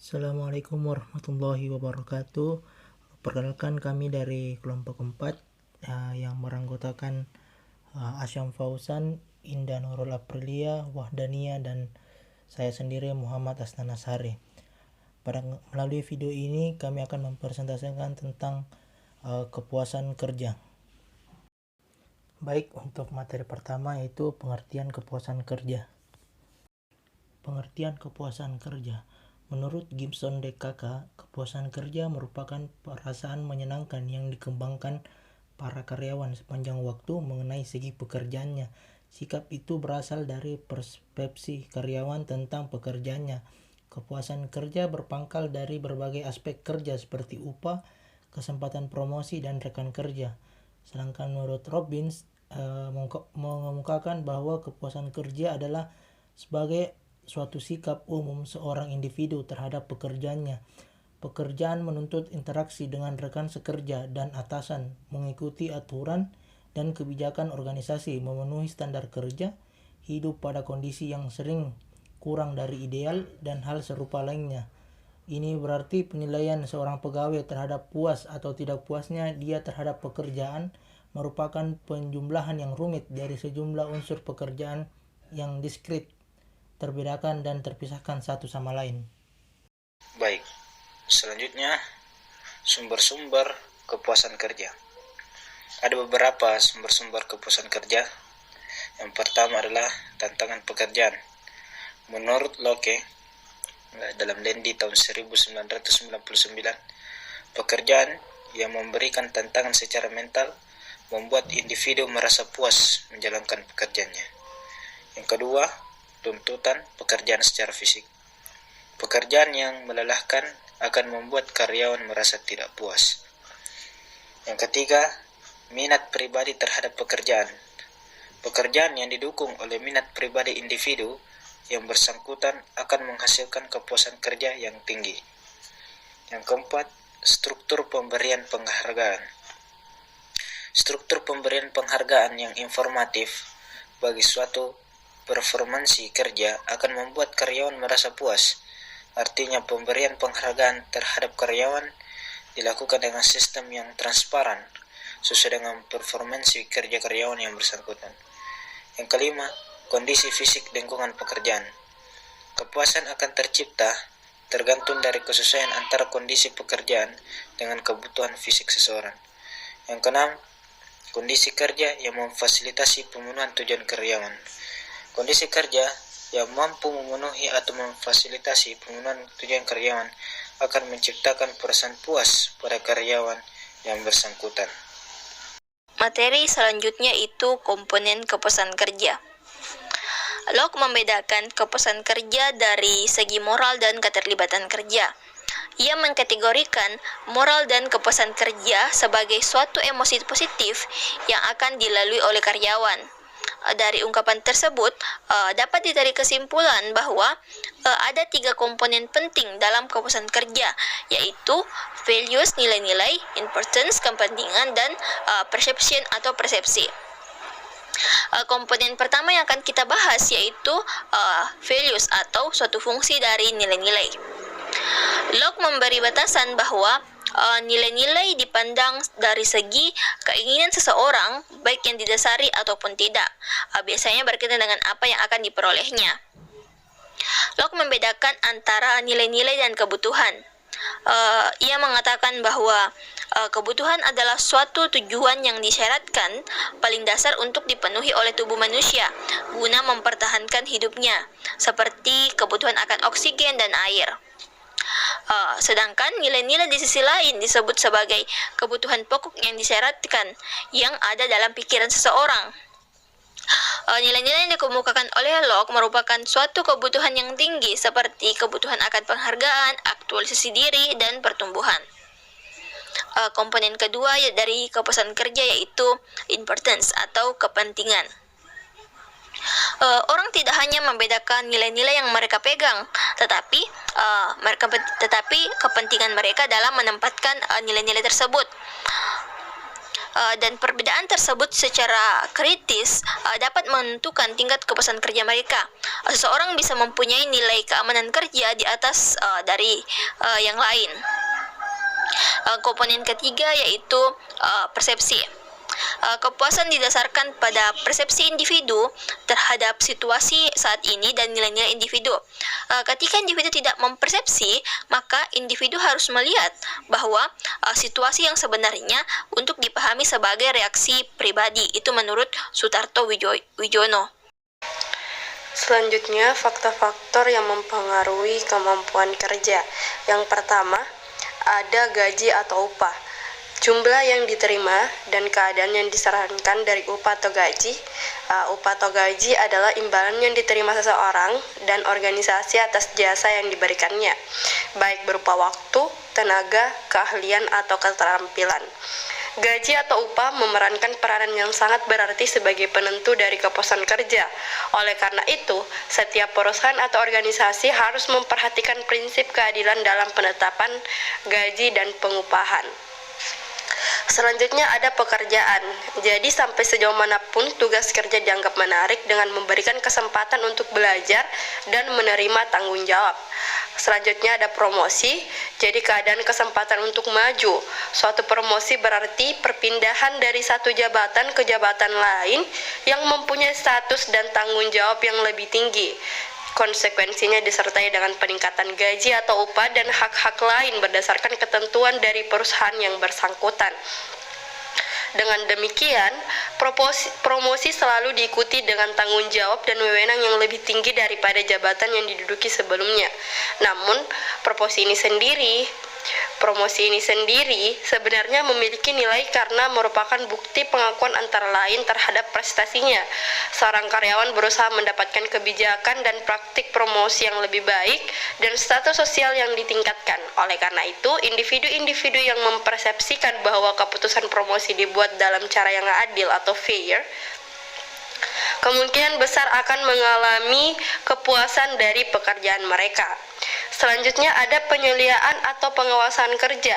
Assalamualaikum warahmatullahi wabarakatuh. Perkenalkan kami dari kelompok 4 yang beranggotakan Asyam Fauzan, Indah Nurul Aprilia, Wahdania, dan saya sendiri Muhammad Asnanasari. Melalui video ini kami akan mempresentasikan tentang kepuasan kerja. Baik, untuk materi pertama yaitu pengertian kepuasan kerja. Pengertian kepuasan kerja. Menurut Gibson DKK, kepuasan kerja merupakan perasaan menyenangkan yang dikembangkan para karyawan sepanjang waktu mengenai segi pekerjaannya. Sikap itu berasal dari persepsi karyawan tentang pekerjaannya. Kepuasan kerja berpangkal dari berbagai aspek kerja seperti upah, kesempatan promosi, dan rekan kerja. Sedangkan menurut Robbins mengemukakan bahwa kepuasan kerja adalah sebagai suatu sikap umum seorang individu terhadap pekerjaannya. Pekerjaan menuntut interaksi dengan rekan sekerja dan atasan, mengikuti aturan dan kebijakan organisasi, memenuhi standar kerja, hidup pada kondisi yang sering kurang dari ideal, dan hal serupa lainnya. Ini berarti penilaian seorang pegawai terhadap puas atau tidak puasnya dia terhadap pekerjaan merupakan penjumlahan yang rumit dari sejumlah unsur pekerjaan yang diskrit, terbedakan dan terpisahkan satu sama lain. Baik, selanjutnya sumber-sumber kepuasan kerja. Ada beberapa sumber-sumber kepuasan kerja. Yang pertama adalah tantangan pekerjaan. Menurut Locke, dalam Lendi tahun 1999, pekerjaan yang memberikan tantangan secara mental membuat individu merasa puas menjalankan pekerjaannya. Yang kedua, tuntutan pekerjaan secara fisik. Pekerjaan yang melelahkan akan membuat karyawan merasa tidak puas. Yang ketiga, minat pribadi terhadap pekerjaan. Pekerjaan yang didukung oleh minat pribadi individu yang bersangkutan akan menghasilkan kepuasan kerja yang tinggi. Yang keempat, struktur pemberian penghargaan. Struktur pemberian penghargaan yang informatif bagi suatu performansi kerja akan membuat karyawan merasa puas. Artinya pemberian penghargaan terhadap karyawan dilakukan dengan sistem yang transparan sesuai dengan performansi kerja karyawan yang bersangkutan. Yang kelima, kondisi fisik lingkungan pekerjaan. Kepuasan akan tercipta tergantung dari kesesuaian antara kondisi pekerjaan dengan kebutuhan fisik seseorang. Yang keenam, kondisi kerja yang memfasilitasi pemenuhan tujuan karyawan. Kondisi kerja yang mampu memenuhi atau memfasilitasi pemenuhan tujuan karyawan akan menciptakan perasaan puas pada karyawan yang bersangkutan. Materi selanjutnya itu komponen kepuasan kerja. Locke membedakan kepuasan kerja dari segi moral dan keterlibatan kerja. Ia mengkategorikan moral dan kepuasan kerja sebagai suatu emosi positif yang akan dilalui oleh karyawan. Dari ungkapan tersebut dapat ditarik kesimpulan bahwa ada 3 komponen penting dalam kepuasan kerja, yaitu values, nilai-nilai, importance, kepentingan, dan perception atau persepsi. Komponen pertama yang akan kita bahas yaitu values atau suatu fungsi dari nilai-nilai. Locke memberi batasan bahwa nilai-nilai dipandang dari segi keinginan seseorang, baik yang didasari ataupun tidak. Biasanya berkaitan dengan apa yang akan diperolehnya. Locke membedakan antara nilai-nilai dan kebutuhan. Ia mengatakan bahwa kebutuhan adalah suatu tujuan yang disyaratkan paling dasar untuk dipenuhi oleh tubuh manusia guna mempertahankan hidupnya, seperti kebutuhan akan oksigen dan air. Sedangkan nilai-nilai di sisi lain disebut sebagai kebutuhan pokok yang disyaratkan yang ada dalam pikiran seseorang. Nilai-nilai yang dikemukakan oleh Locke merupakan suatu kebutuhan yang tinggi seperti kebutuhan akan penghargaan, aktualisasi diri, dan pertumbuhan. Komponen kedua dari kepuasan kerja yaitu importance atau kepentingan. Orang tidak hanya membedakan nilai-nilai yang mereka pegang, tetapi kepentingan mereka dalam menempatkan nilai-nilai tersebut. dan perbedaan tersebut secara kritis dapat menentukan tingkat kepuasan kerja mereka. Seseorang bisa mempunyai nilai keamanan kerja di atas dari yang lain. Komponen ketiga yaitu persepsi. Kepuasan didasarkan pada persepsi individu terhadap situasi saat ini dan nilai-nilai individu. Ketika individu tidak mempersepsi, maka individu harus melihat bahwa situasi yang sebenarnya untuk dipahami sebagai reaksi pribadi. Itu menurut Sutarto Wijono. Selanjutnya, faktor-faktor yang mempengaruhi kemampuan kerja. Yang pertama, ada gaji atau upah. Jumlah yang diterima dan keadaan yang disarankan dari upah atau gaji. Upah atau gaji adalah imbalan yang diterima seseorang dan organisasi atas jasa yang diberikannya, baik berupa waktu, tenaga, keahlian, atau keterampilan. Gaji atau upah memerankan peranan yang sangat berarti sebagai penentu dari kepuasan kerja. Oleh karena itu, setiap perusahaan atau organisasi harus memperhatikan prinsip keadilan dalam penetapan gaji dan pengupahan. Selanjutnya ada pekerjaan. Jadi sampai sejauh manapun tugas kerja dianggap menarik dengan memberikan kesempatan untuk belajar dan menerima tanggung jawab. Selanjutnya ada promosi. Jadi keadaan kesempatan untuk maju. Suatu promosi berarti perpindahan dari satu jabatan ke jabatan lain yang mempunyai status dan tanggung jawab yang lebih tinggi. Konsekuensinya disertai dengan peningkatan gaji atau upah dan hak-hak lain berdasarkan ketentuan dari perusahaan yang bersangkutan. Dengan demikian, promosi selalu diikuti dengan tanggung jawab dan wewenang yang lebih tinggi daripada jabatan yang diduduki sebelumnya. Namun, promosi ini sendiri sebenarnya memiliki nilai karena merupakan bukti pengakuan antara lain terhadap prestasinya. Seorang karyawan berusaha mendapatkan kebijakan dan praktik promosi yang lebih baik dan status sosial yang ditingkatkan. Oleh karena itu, individu-individu yang mempersepsikan bahwa keputusan promosi dibuat dalam cara yang adil atau fair, kemungkinan besar akan mengalami kepuasan dari pekerjaan mereka. Selanjutnya ada penyeliaan atau pengawasan kerja.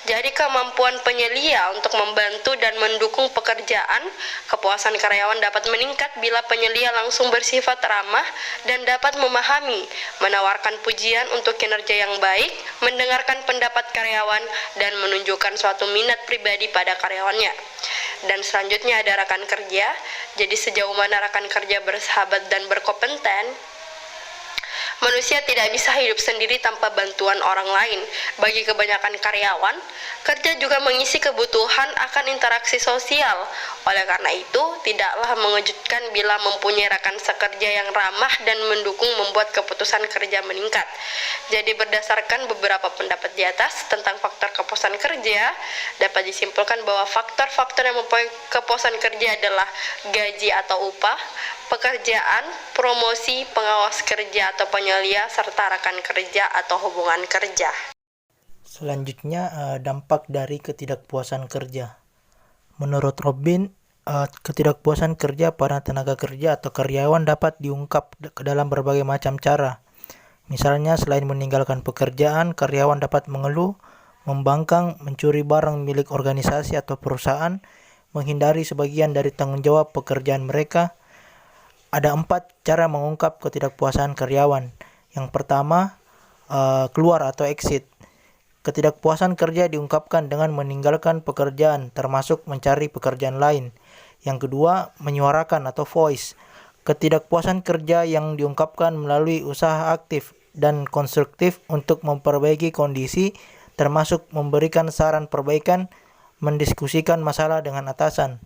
Jadi kemampuan penyelia untuk membantu dan mendukung pekerjaan, kepuasan karyawan dapat meningkat bila penyelia langsung bersifat ramah dan dapat memahami, menawarkan pujian untuk kinerja yang baik, mendengarkan pendapat karyawan, dan menunjukkan suatu minat pribadi pada karyawannya. Dan selanjutnya ada rekan kerja. Jadi sejauh mana rekan kerja bersahabat dan berkompeten, manusia tidak bisa hidup sendiri tanpa bantuan orang lain. Bagi kebanyakan karyawan, kerja juga mengisi kebutuhan akan interaksi sosial. Oleh karena itu, tidaklah mengejutkan bila mempunyai rekan sekerja yang ramah dan mendukung membuat keputusan kerja meningkat. Jadi berdasarkan beberapa pendapat di atas tentang faktor kepuasan kerja, dapat disimpulkan bahwa faktor-faktor yang mempengaruhi kepuasan kerja adalah gaji atau upah, pekerjaan, promosi, pengawas kerja atau penyelia, serta rekan kerja atau hubungan kerja. Selanjutnya, dampak dari ketidakpuasan kerja. Menurut Robin, ketidakpuasan kerja para tenaga kerja atau karyawan dapat diungkap ke dalam berbagai macam cara. Misalnya, selain meninggalkan pekerjaan, karyawan dapat mengeluh, membangkang, mencuri barang milik organisasi atau perusahaan, menghindari sebagian dari tanggung jawab pekerjaan mereka. Ada 4 cara mengungkap ketidakpuasan karyawan. Yang pertama, keluar atau exit. Ketidakpuasan kerja diungkapkan dengan meninggalkan pekerjaan, termasuk mencari pekerjaan lain. Yang kedua, menyuarakan atau voice. Ketidakpuasan kerja yang diungkapkan melalui usaha aktif dan konstruktif untuk memperbaiki kondisi, termasuk memberikan saran perbaikan, mendiskusikan masalah dengan atasan.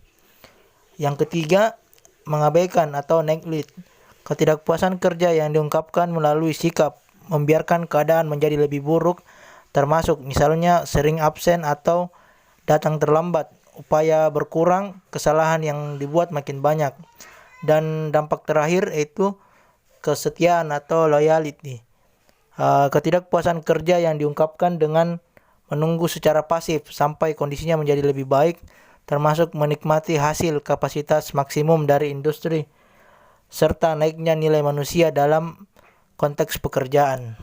Yang ketiga, mengabaikan atau neglect. Ketidakpuasan kerja yang diungkapkan melalui sikap membiarkan keadaan menjadi lebih buruk, termasuk misalnya sering absen atau datang terlambat, upaya berkurang, kesalahan yang dibuat makin banyak. Dan dampak terakhir yaitu kesetiaan atau loyalty. Ketidakpuasan kerja yang diungkapkan dengan menunggu secara pasif sampai kondisinya menjadi lebih baik, termasuk menikmati hasil kapasitas maksimum dari industri, serta naiknya nilai manusia dalam konteks pekerjaan.